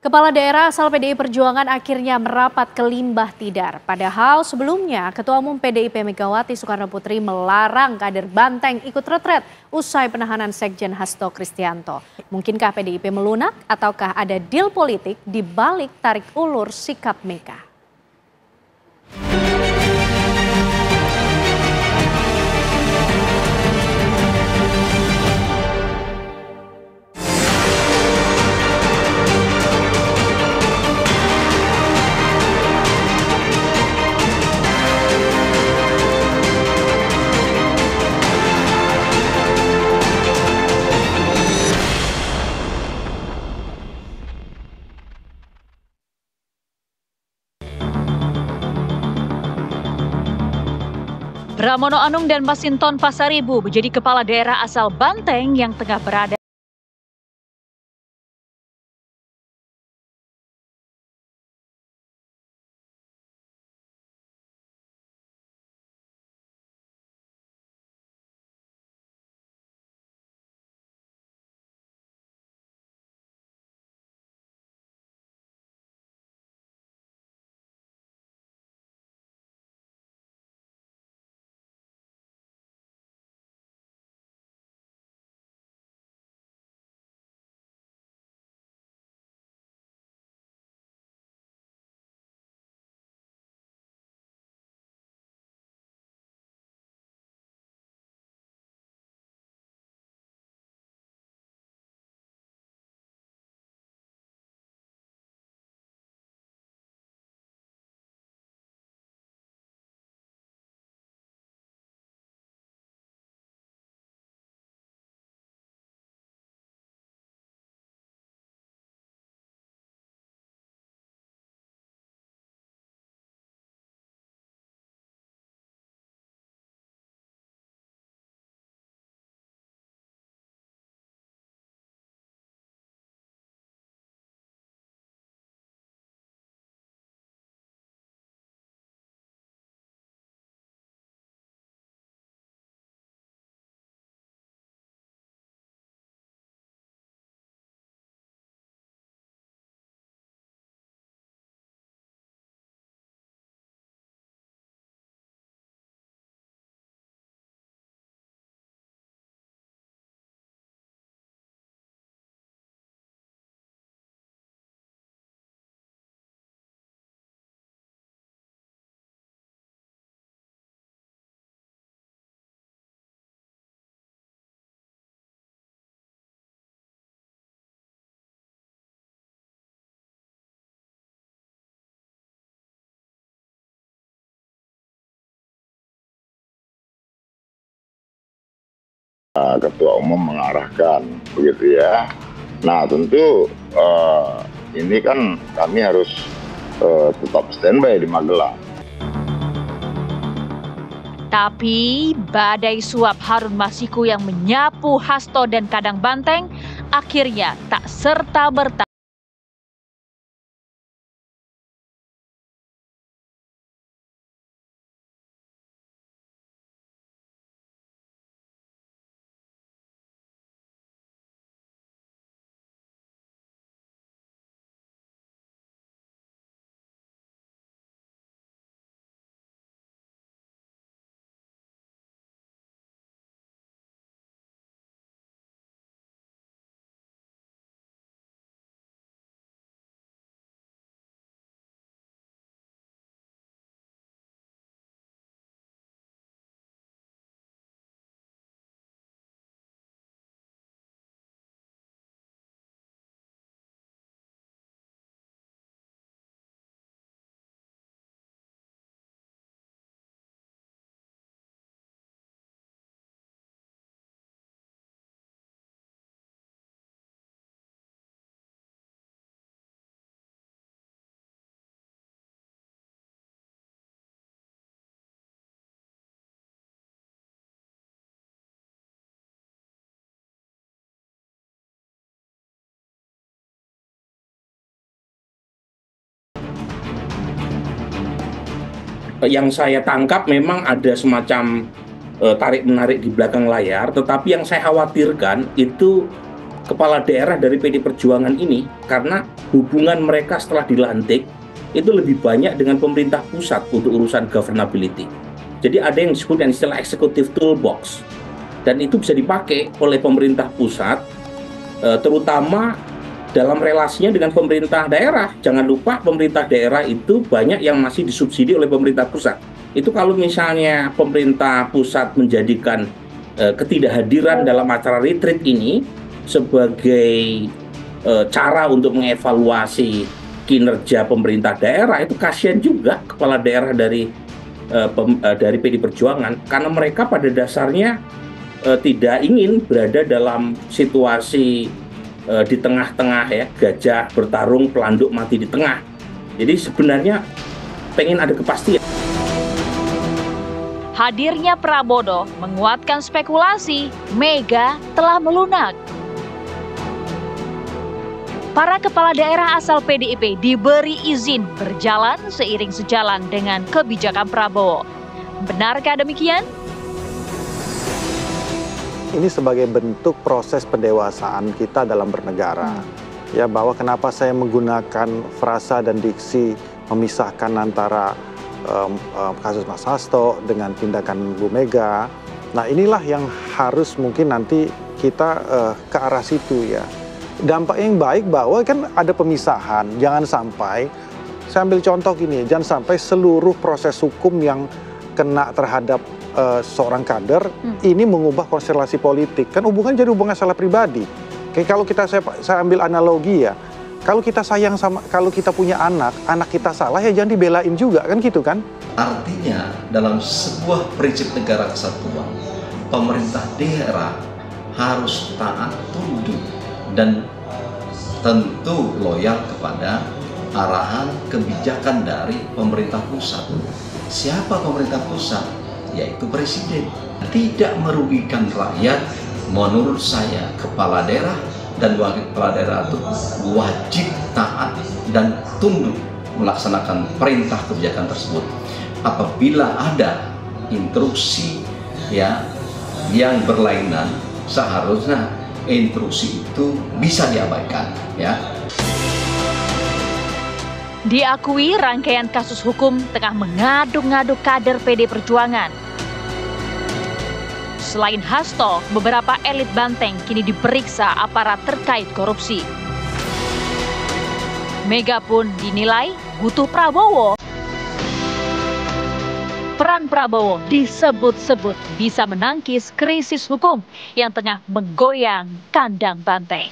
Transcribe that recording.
Kepala daerah asal PDI Perjuangan akhirnya merapat ke Limbah Tidar. Padahal sebelumnya Ketua Umum PDIP Megawati Soekarno Putri melarang kader Banteng ikut retret usai penahanan Sekjen Hasto Kristianto. Mungkinkah PDIP melunak ataukah ada deal politik di balik tarik ulur sikap Mega? Pramono Anung dan Masinton Pasaribu menjadi kepala daerah asal Banteng yang tengah berada Ketua Umum mengarahkan begitu ya. Nah tentu ini kan kami harus tetap standby di Magelang. Tapi badai suap Harun Masiku yang menyapu Hasto dan Kadang Banteng akhirnya tak serta-merta yang saya tangkap memang ada semacam tarik-menarik di belakang layar, tetapi yang saya khawatirkan itu kepala daerah dari PD Perjuangan ini karena hubungan mereka setelah dilantik itu lebih banyak dengan pemerintah pusat untuk urusan governability. Jadi ada yang disebut dengan istilah executive toolbox, dan itu bisa dipakai oleh pemerintah pusat, terutama dalam relasinya dengan pemerintah daerah. Jangan lupa pemerintah daerah itu banyak yang masih disubsidi oleh pemerintah pusat. Itu kalau misalnya pemerintah pusat menjadikan ketidakhadiran dalam acara retreat ini sebagai cara untuk mengevaluasi kinerja pemerintah daerah, itu kasihan juga kepala daerah dari PD Perjuangan, karena mereka pada dasarnya tidak ingin berada dalam situasi di tengah-tengah, ya, gajah bertarung pelanduk mati di tengah. Jadi sebenarnya pengen ada kepastian. Hadirnya Prabowo menguatkan spekulasi Mega telah melunak. Para kepala daerah asal PDIP diberi izin berjalan seiring sejalan dengan kebijakan Prabowo. Benarkah demikian? Ini sebagai bentuk proses pendewasaan kita dalam bernegara. Ya, bahwa kenapa saya menggunakan frasa dan diksi memisahkan antara kasus Mas Hasto dengan tindakan Bu Mega. Nah, inilah yang harus mungkin nanti kita ke arah situ, ya. Dampak yang baik bahwa kan ada pemisahan, jangan sampai, saya ambil contoh gini, jangan sampai seluruh proses hukum yang kena terhadap seorang kader ini mengubah konstelasi politik. Kan hubungan jadi hubungan salah pribadi. Kayak kalau saya ambil analogi, ya, kalau kita sayang sama, kalau kita punya anak kita salah, ya jangan dibelain juga, kan gitu kan? Artinya dalam sebuah prinsip negara kesatuan, pemerintah daerah harus taat tunduk dan tentu loyal kepada arahan kebijakan dari pemerintah pusat. Siapa pemerintah pusat? Yaitu presiden. Tidak merugikan rakyat, menurut saya kepala daerah dan wakil kepala daerah itu wajib taat dan tunduk melaksanakan perintah kebijakan tersebut. Apabila ada instruksi, ya, yang berlainan, seharusnya instruksi itu bisa diabaikan, ya. Diakui rangkaian kasus hukum tengah mengaduk-ngaduk kader PD Perjuangan. Selain Hasto, beberapa elit Banteng kini diperiksa aparat terkait korupsi. Mega pun dinilai butuh Prabowo. Peran Prabowo disebut-sebut bisa menangkis krisis hukum yang tengah menggoyang kandang banteng.